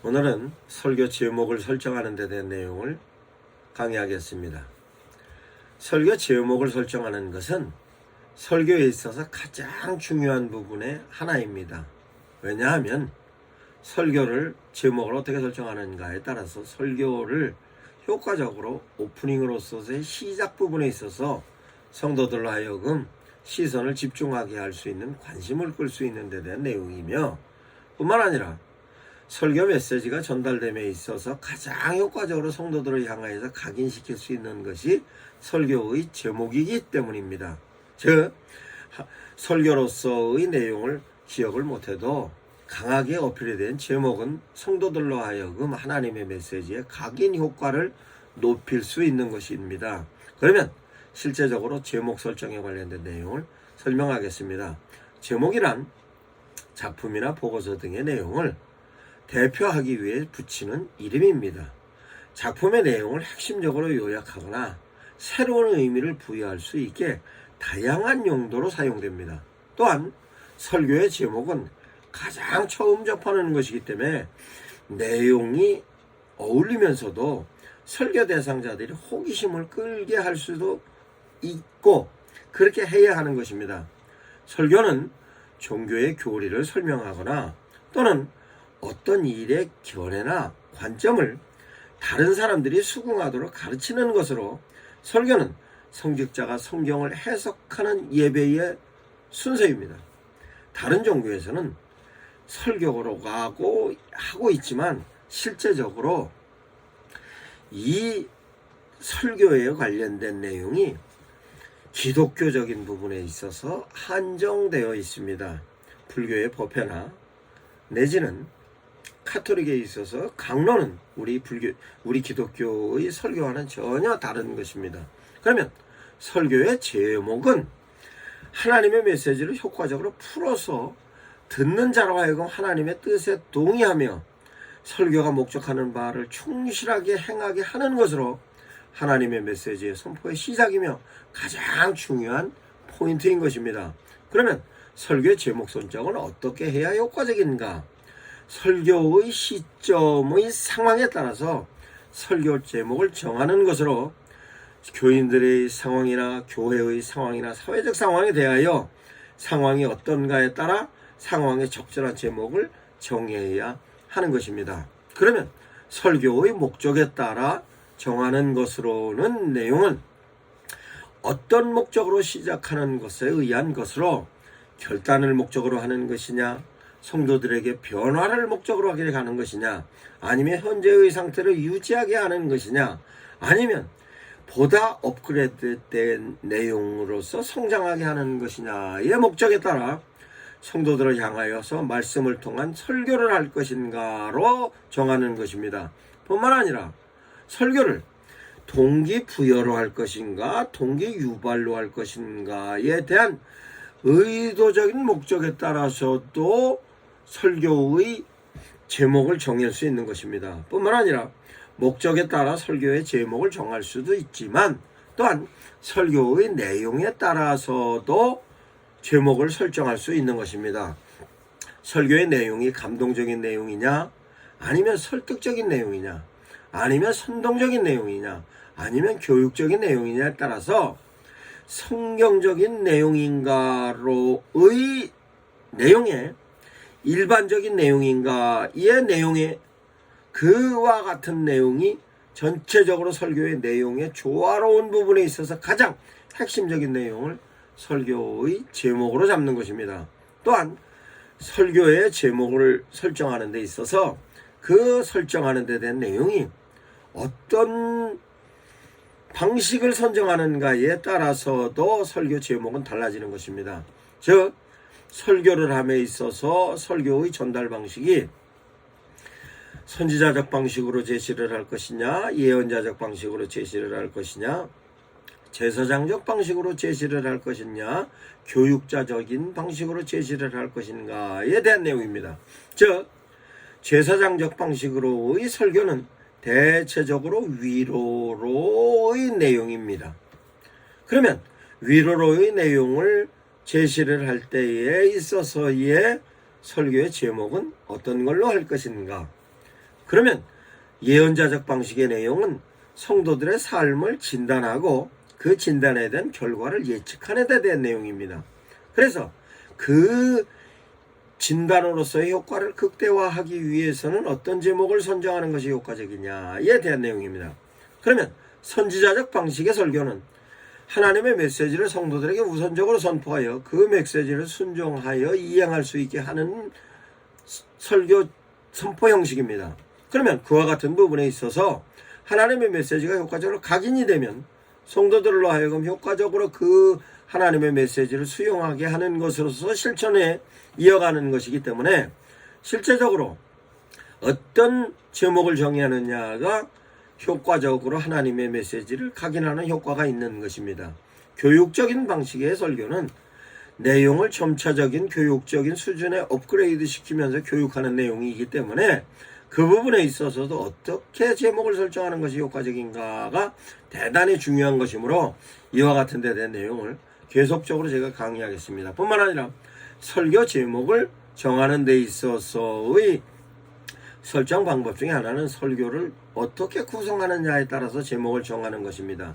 오늘은 설교 제목을 설정하는 데 대한 내용을 강의하겠습니다. 설교 제목을 설정하는 것은 설교에 있어서 가장 중요한 부분의 하나입니다. 왜냐하면 설교를 제목을 어떻게 설정하는가에 따라서 설교를 효과적으로 오프닝으로서의 시작 부분에 있어서 성도들로 하여금 시선을 집중하게 할 수 있는, 관심을 끌 수 있는 데 대한 내용이며, 뿐만 아니라 설교 메시지가 전달됨에 있어서 가장 효과적으로 성도들을 향하여서 각인시킬 수 있는 것이 설교의 제목이기 때문입니다. 즉, 설교로서의 내용을 기억을 못해도 강하게 어필이 된 제목은 성도들로 하여금 하나님의 메시지의 각인 효과를 높일 수 있는 것입니다. 그러면 실제적으로 제목 설정에 관련된 내용을 설명하겠습니다. 제목이란 작품이나 보고서 등의 내용을 대표하기 위해 붙이는 이름입니다. 작품의 내용을 핵심적으로 요약하거나 새로운 의미를 부여할 수 있게 다양한 용도로 사용됩니다. 또한 설교의 제목은 가장 처음 접하는 것이기 때문에 내용이 어울리면서도 설교 대상자들이 호기심을 끌게 할 수도 있고, 그렇게 해야 하는 것입니다. 설교는 종교의 교리를 설명하거나 또는 어떤 일의 견해나 관점을 다른 사람들이 수긍하도록 가르치는 것으로, 설교는 성직자가 성경을 해석하는 예배의 순서입니다. 다른 종교에서는 설교라고 하고 있지만 실제적으로 이 설교에 관련된 내용이 기독교적인 부분에 있어서 한정되어 있습니다. 불교의 법회나 내지는 카톨릭에 있어서 강론은 우리 기독교의 설교와는 전혀 다른 것입니다. 그러면 설교의 제목은 하나님의 메시지를 효과적으로 풀어서 듣는 자로 하여금 하나님의 뜻에 동의하며 설교가 목적하는 바를 충실하게 행하게 하는 것으로 하나님의 메시지의 선포의 시작이며 가장 중요한 포인트인 것입니다. 그러면 설교의 제목 선정은 어떻게 해야 효과적인가? 설교의 시점의 상황에 따라서 설교 제목을 정하는 것으로 교인들의 상황이나 교회의 상황이나 사회적 상황에 대하여 상황이 어떤가에 따라 상황에 적절한 제목을 정해야 하는 것입니다. 그러면 설교의 목적에 따라 정하는 것으로는 내용은 어떤 목적으로 시작하는 것에 의한 것으로 결단을 목적으로 하는 것이냐, 성도들에게 변화를 목적으로 하게 가는 것이냐, 아니면 현재의 상태를 유지하게 하는 것이냐, 아니면 보다 업그레이드된 내용으로서 성장하게 하는 것이냐의 목적에 따라 성도들을 향하여서 말씀을 통한 설교를 할 것인가로 정하는 것입니다. 뿐만 아니라 설교를 동기부여로 할 것인가, 동기유발로 할 것인가에 대한 의도적인 목적에 따라서도 설교의 제목을 정할 수 있는 것입니다. 뿐만 아니라 목적에 따라 설교의 제목을 정할 수도 있지만, 또한 설교의 내용에 따라서도 제목을 설정할 수 있는 것입니다. 설교의 내용이 감동적인 내용이냐, 아니면 설득적인 내용이냐, 아니면 선동적인 내용이냐, 아니면 교육적인 내용이냐에 따라서 성경적인 내용인가로의 내용에 일반적인 내용인가의 내용에 그와 같은 내용이 전체적으로 설교의 내용의 조화로운 부분에 있어서 가장 핵심적인 내용을 설교의 제목으로 잡는 것입니다. 또한 설교의 제목을 설정하는 데 있어서 그 설정하는 데 대한 내용이 어떤 방식을 선정하는가에 따라서도 설교 제목은 달라지는 것입니다. 즉, 설교를 함에 있어서 설교의 전달 방식이 선지자적 방식으로 제시를 할 것이냐, 예언자적 방식으로 제시를 할 것이냐, 제사장적 방식으로 제시를 할 것이냐, 교육자적인 방식으로 제시를 할 것인가에 대한 내용입니다. 즉, 제사장적 방식으로의 설교는 대체적으로 위로로의 내용입니다. 그러면 위로로의 내용을 제시를 할 때에 있어서의 설교의 제목은 어떤 걸로 할 것인가? 그러면 예언자적 방식의 내용은 성도들의 삶을 진단하고 그 진단에 대한 결과를 예측하는 데 대한 내용입니다. 그래서 그 진단으로서의 효과를 극대화하기 위해서는 어떤 제목을 선정하는 것이 효과적이냐에 대한 내용입니다. 그러면 선지자적 방식의 설교는 하나님의 메시지를 성도들에게 우선적으로 선포하여 그 메시지를 순종하여 이행할 수 있게 하는 설교 선포 형식입니다. 그러면 그와 같은 부분에 있어서 하나님의 메시지가 효과적으로 각인이 되면 성도들로 하여금 효과적으로 그 하나님의 메시지를 수용하게 하는 것으로서 실천에 이어가는 것이기 때문에 실제적으로 어떤 제목을 정의하느냐가 효과적으로 하나님의 메시지를 각인하는 효과가 있는 것입니다. 교육적인 방식의 설교는 내용을 점차적인 교육적인 수준에 업그레이드 시키면서 교육하는 내용이기 때문에 그 부분에 있어서도 어떻게 제목을 설정하는 것이 효과적인가가 대단히 중요한 것이므로 이와 같은 데 대한 내용을 계속적으로 제가 강의하겠습니다. 뿐만 아니라 설교 제목을 정하는 데 있어서의 설정 방법 중에 하나는 설교를 어떻게 구성하느냐에 따라서 제목을 정하는 것입니다.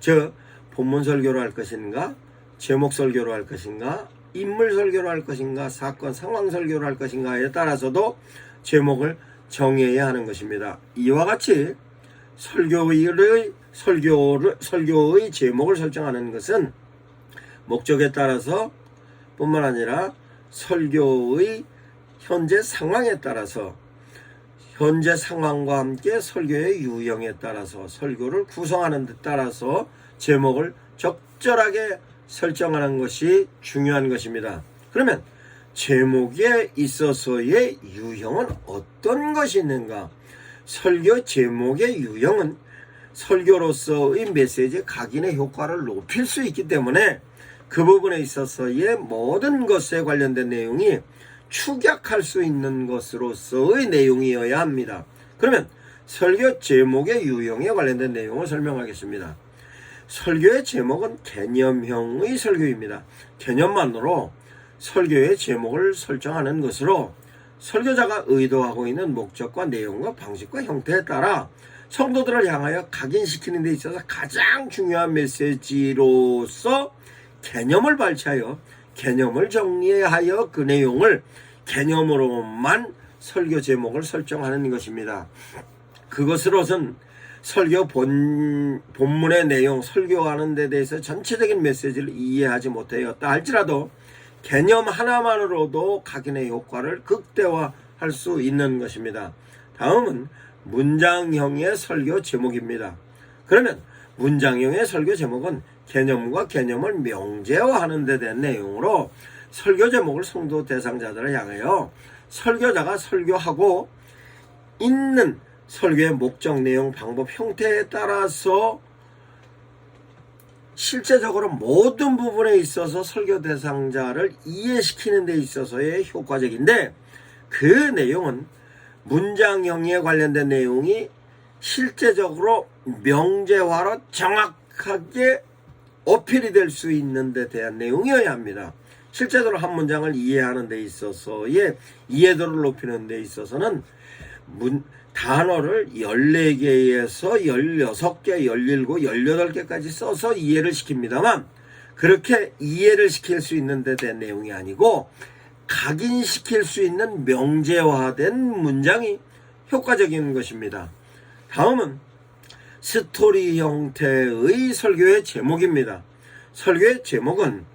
즉 본문 설교로 할 것인가, 제목 설교로 할 것인가, 인물 설교로 할 것인가, 사건 상황 설교로 할 것인가에 따라서도 제목을 정해야 하는 것입니다. 이와 같이 설교의 제목을 설정하는 것은 목적에 따라서 뿐만 아니라 설교의 현재 상황에 따라서 현재 상황과 함께 설교의 유형에 따라서 설교를 구성하는 데 따라서 제목을 적절하게 설정하는 것이 중요한 것입니다. 그러면 제목에 있어서의 유형은 어떤 것이 있는가? 설교 제목의 유형은 설교로서의 메시지 각인의 효과를 높일 수 있기 때문에 그 부분에 있어서의 모든 것에 관련된 내용이 축약할 수 있는 것으로서의 내용이어야 합니다. 그러면 설교 제목의 유형에 관련된 내용을 설명하겠습니다. 설교의 제목은 개념형의 설교입니다. 개념만으로 설교의 제목을 설정하는 것으로 설교자가 의도하고 있는 목적과 내용과 방식과 형태에 따라 성도들을 향하여 각인시키는 데 있어서 가장 중요한 메시지로서 개념을 발췌하여 개념을 정리하여 그 내용을 개념으로만 설교 제목을 설정하는 것입니다. 그것으로선 설교 본문의 내용, 설교하는 데 대해서 전체적인 메시지를 이해하지 못하였다 할지라도 개념 하나만으로도 각인의 효과를 극대화할 수 있는 것입니다. 다음은 문장형의 설교 제목입니다. 그러면 문장형의 설교 제목은 개념과 개념을 명제화하는 데 대한 내용으로 설교 제목을 성도 대상자들을 향하여 설교자가 설교하고 있는 설교의 목적, 내용, 방법, 형태에 따라서 실제적으로 모든 부분에 있어서 설교 대상자를 이해시키는 데 있어서의 효과적인데 그 내용은 문장형에 관련된 내용이 실제적으로 명제화로 정확하게 어필이 될 수 있는 데 대한 내용이어야 합니다. 실제적으로 한 문장을 이해하는 데 있어서의 이해도를 높이는 데 있어서는 단어를 14개에서 16개, 17, 18개까지 써서 이해를 시킵니다만 그렇게 이해를 시킬 수 있는 데 대한 내용이 아니고 각인시킬 수 있는 명제화된 문장이 효과적인 것입니다. 다음은 스토리 형태의 설교의 제목입니다. 설교의 제목은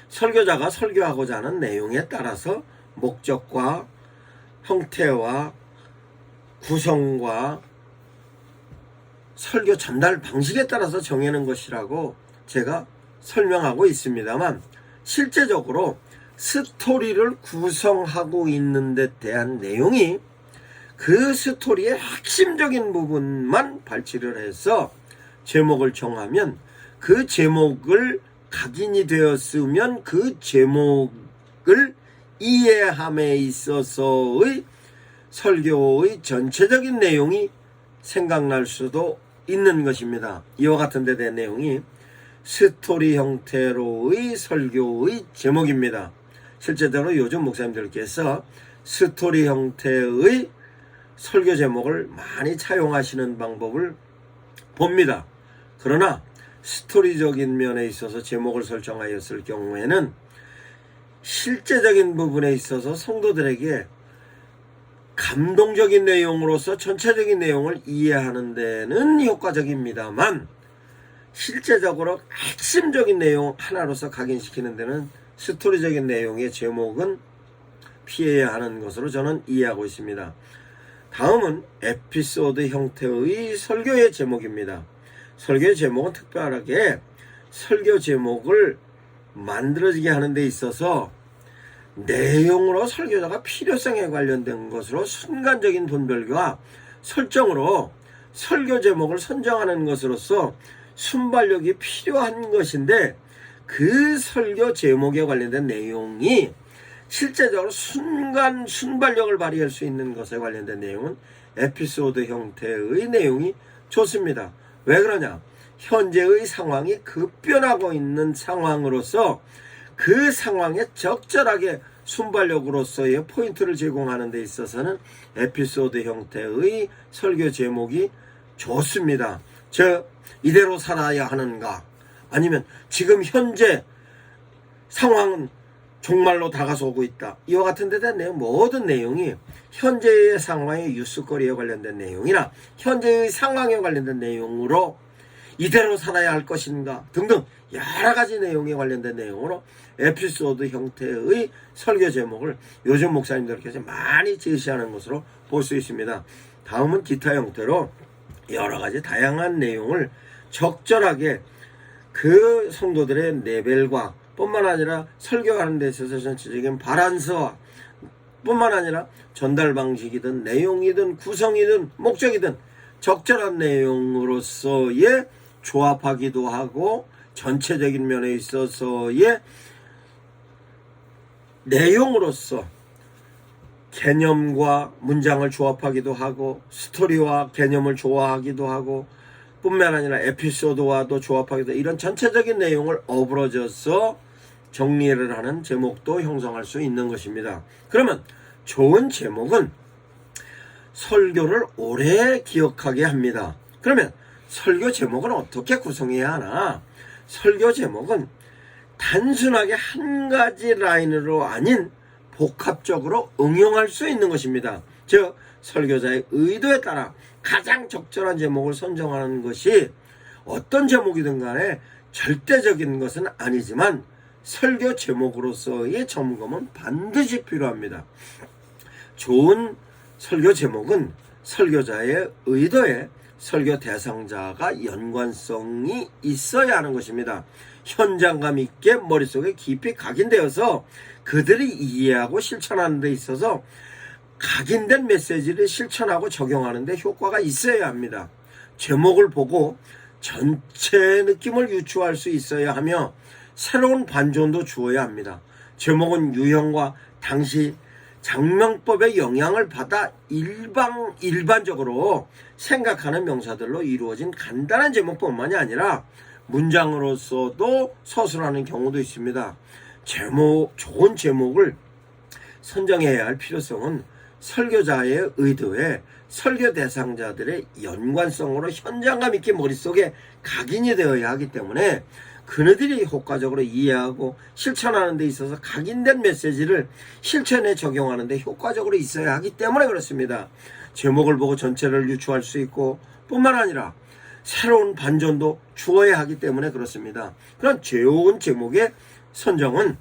설교자가 설교하고자 하는 내용에 따라서 목적과 형태와 구성과 설교 전달 방식에 따라서 정하는 것이라고 제가 설명하고 있습니다만 실제적으로 스토리를 구성하고 있는 데 대한 내용이 그 스토리의 핵심적인 부분만 발치를 해서 제목을 정하면 그 제목을 각인이 되었으면 그 제목을 이해함에 있어서의 설교의 전체적인 내용이 생각날 수도 있는 것입니다. 이와 같은 데 대한 내용이 스토리 형태로의 설교의 제목입니다. 실제적으로 요즘 목사님들께서 스토리 형태의 설교 제목을 많이 차용하시는 방법을 봅니다. 그러나 스토리적인 면에 있어서 제목을 설정하였을 경우에는 실제적인 부분에 있어서 성도들에게 감동적인 내용으로서 전체적인 내용을 이해하는 데는 효과적입니다만, 실제적으로 핵심적인 내용 하나로서 각인시키는 데는 스토리적인 내용의 제목은 피해야 하는 것으로 저는 이해하고 있습니다. 다음은 에피소드 형태의 설교의 제목입니다. 설교의 제목은 특별하게 설교 제목을 만들어지게 하는 데 있어서 내용으로 설교자가 필요성에 관련된 것으로 순간적인 분별과 설정으로 설교 제목을 선정하는 것으로서 순발력이 필요한 것인데, 그 설교 제목에 관련된 내용이 실제적으로 순발력을 발휘할 수 있는 것에 관련된 내용은 에피소드 형태의 내용이 좋습니다. 왜 그러냐? 현재의 상황이 급변하고 있는 상황으로서 그 상황에 적절하게 순발력으로서의 포인트를 제공하는 데 있어서는 에피소드 형태의 설교 제목이 좋습니다. 즉, 이대로 살아야 하는가? 아니면 지금 현재 상황은 종말로 다가서고 있다. 이와 같은 데 대한 내용, 모든 내용이 현재의 상황의 뉴스거리에 관련된 내용이나 현재의 상황에 관련된 내용으로 이대로 살아야 할 것인가 등등 여러 가지 내용에 관련된 내용으로 에피소드 형태의 설교 제목을 요즘 목사님들께서 많이 제시하는 것으로 볼 수 있습니다. 다음은 기타 형태로 여러 가지 다양한 내용을 적절하게 그 성도들의 레벨과 뿐만 아니라 설교하는 데 있어서 전체적인 바란스와 뿐만 아니라 전달 방식이든 내용이든 구성이든 목적이든 적절한 내용으로서의 조합하기도 하고, 전체적인 면에 있어서의 내용으로서 개념과 문장을 조합하기도 하고, 스토리와 개념을 조화하기도 하고, 뿐만 아니라 에피소드와도 조합하기도, 이런 전체적인 내용을 어우러져서 정리를 하는 제목도 형성할 수 있는 것입니다. 그러면 좋은 제목은 설교를 오래 기억하게 합니다. 그러면 설교 제목은 어떻게 구성해야 하나? 설교 제목은 단순하게 한 가지 라인으로 아닌 복합적으로 응용할 수 있는 것입니다. 즉, 설교자의 의도에 따라 가장 적절한 제목을 선정하는 것이 어떤 제목이든 간에 절대적인 것은 아니지만 설교 제목으로서의 점검은 반드시 필요합니다. 좋은 설교 제목은 설교자의 의도에 설교 대상자가 연관성이 있어야 하는 것입니다. 현장감 있게 머릿속에 깊이 각인되어서 그들이 이해하고 실천하는 데 있어서 각인된 메시지를 실천하고 적용하는 데 효과가 있어야 합니다. 제목을 보고 전체 느낌을 유추할 수 있어야 하며 새로운 반전도 주어야 합니다. 제목은 유형과 당시 장명법의 영향을 받아 일반적으로 생각하는 명사들로 이루어진 간단한 제목뿐만이 아니라 문장으로서도 서술하는 경우도 있습니다. 좋은 제목을 선정해야 할 필요성은 설교자의 의도에 설교 대상자들의 연관성으로 현장감 있게 머릿속에 각인이 되어야 하기 때문에 그네들이 효과적으로 이해하고 실천하는 데 있어서 각인된 메시지를 실천에 적용하는 데 효과적으로 있어야 하기 때문에 그렇습니다. 제목을 보고 전체를 유추할 수 있고 뿐만 아니라 새로운 반전도 주어야 하기 때문에 그렇습니다. 그런 좋은 제목의 선정은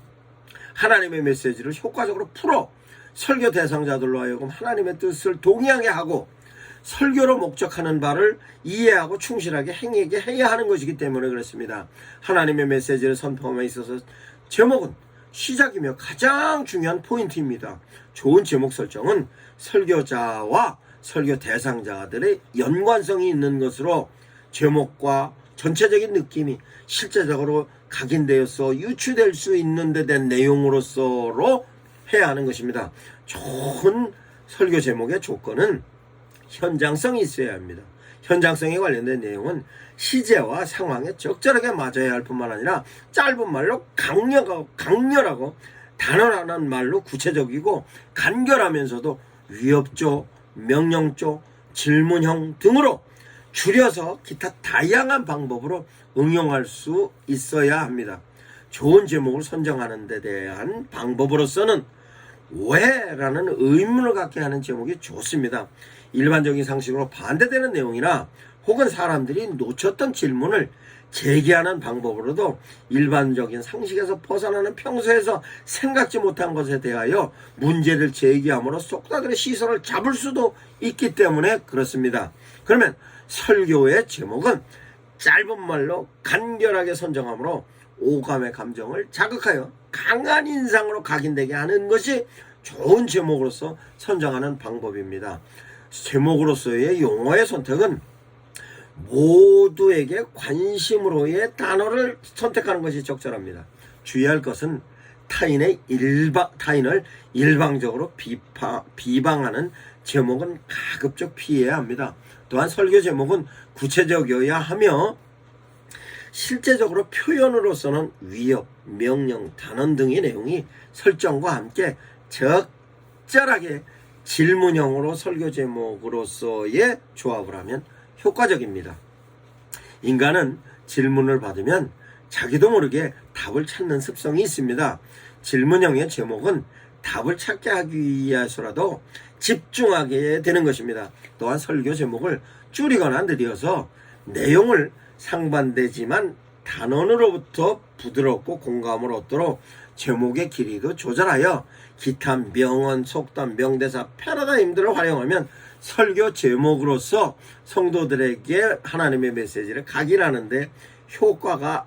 하나님의 메시지를 효과적으로 풀어 설교 대상자들로 하여금 하나님의 뜻을 동의하게 하고 설교로 목적하는 바를 이해하고 충실하게 행하게 해야 하는 것이기 때문에 그렇습니다. 하나님의 메시지를 선포함에 있어서 제목은 시작이며 가장 중요한 포인트입니다. 좋은 제목 설정은 설교자와 설교 대상자들의 연관성이 있는 것으로 제목과 전체적인 느낌이 실제적으로 각인되어서 유추될 수 있는 데 된 내용으로서로 해야 하는 것입니다. 좋은 설교 제목의 조건은 현장성이 있어야 합니다. 현장성에 관련된 내용은 시제와 상황에 적절하게 맞아야 할 뿐만 아니라 짧은 말로 강렬하고 단언하는 말로 구체적이고 간결하면서도 위협적 명령조, 질문형 등으로 줄여서 기타 다양한 방법으로 응용할 수 있어야 합니다. 좋은 제목을 선정하는 데 대한 방법으로서는 왜? 라는 의문을 갖게 하는 제목이 좋습니다. 일반적인 상식으로 반대되는 내용이나 혹은 사람들이 놓쳤던 질문을 제기하는 방법으로도 일반적인 상식에서 벗어나는 평소에서 생각지 못한 것에 대하여 문제를 제기함으로 속다들의 시선을 잡을 수도 있기 때문에 그렇습니다. 그러면 설교의 제목은 짧은 말로 간결하게 선정하므로 오감의 감정을 자극하여 강한 인상으로 각인되게 하는 것이 좋은 제목으로서 선정하는 방법입니다. 제목으로서의 용어의 선택은 모두에게 관심으로의 단어를 선택하는 것이 적절합니다. 주의할 것은 타인을 일방적으로 비방하는 제목은 가급적 피해야 합니다. 또한 설교 제목은 구체적이어야 하며 실제적으로 표현으로서는 위협, 명령, 단언 등의 내용이 설정과 함께 적절하게 질문형으로 설교 제목으로서의 조합을 하면 효과적입니다. 인간은 질문을 받으면 자기도 모르게 답을 찾는 습성이 있습니다. 질문형의 제목은 답을 찾게 하기 위해서라도 집중하게 되는 것입니다. 또한 설교 제목을 줄이거나 늘려서 내용을 상반되지만 단언으로부터 부드럽고 공감을 얻도록 제목의 길이도 조절하여 기타 명언, 속담, 명대사, 패러다임들을 활용하면 설교 제목으로서 성도들에게 하나님의 메시지를 각인하는 데 효과가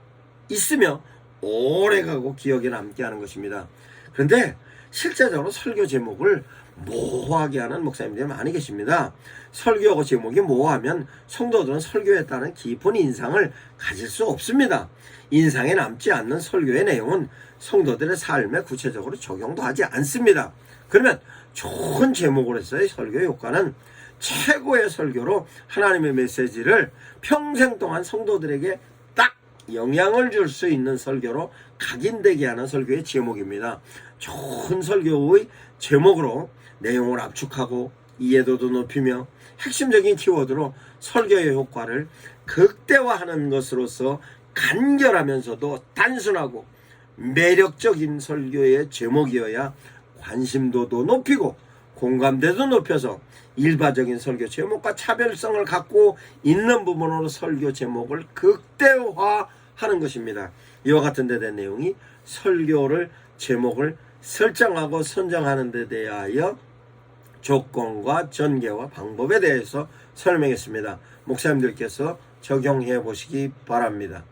있으며 오래가고 기억에 남게 하는 것입니다. 그런데 실제적으로 설교 제목을 모호하게 하는 목사님들이 많이 계십니다. 설교 제목이 모호하면 성도들은 설교에 따른 깊은 인상을 가질 수 없습니다. 인상에 남지 않는 설교의 내용은 성도들의 삶에 구체적으로 적용도 하지 않습니다. 그러면 좋은 제목으로서의 설교 효과는 최고의 설교로 하나님의 메시지를 평생 동안 성도들에게 딱 영향을 줄 수 있는 설교로 각인되게 하는 설교의 제목입니다. 좋은 설교의 제목으로 내용을 압축하고 이해도도 높이며 핵심적인 키워드로 설교의 효과를 극대화하는 것으로서 간결하면서도 단순하고 매력적인 설교의 제목이어야 관심도도 높이고 공감대도 높여서 일반적인 설교 제목과 차별성을 갖고 있는 부분으로 설교 제목을 극대화하는 것입니다. 이와 같은 데 대한 내용이 설교를 제목을 설정하고 선정하는 데 대하여 조건과 전개와 방법에 대해서 설명했습니다. 목사님들께서 적용해 보시기 바랍니다.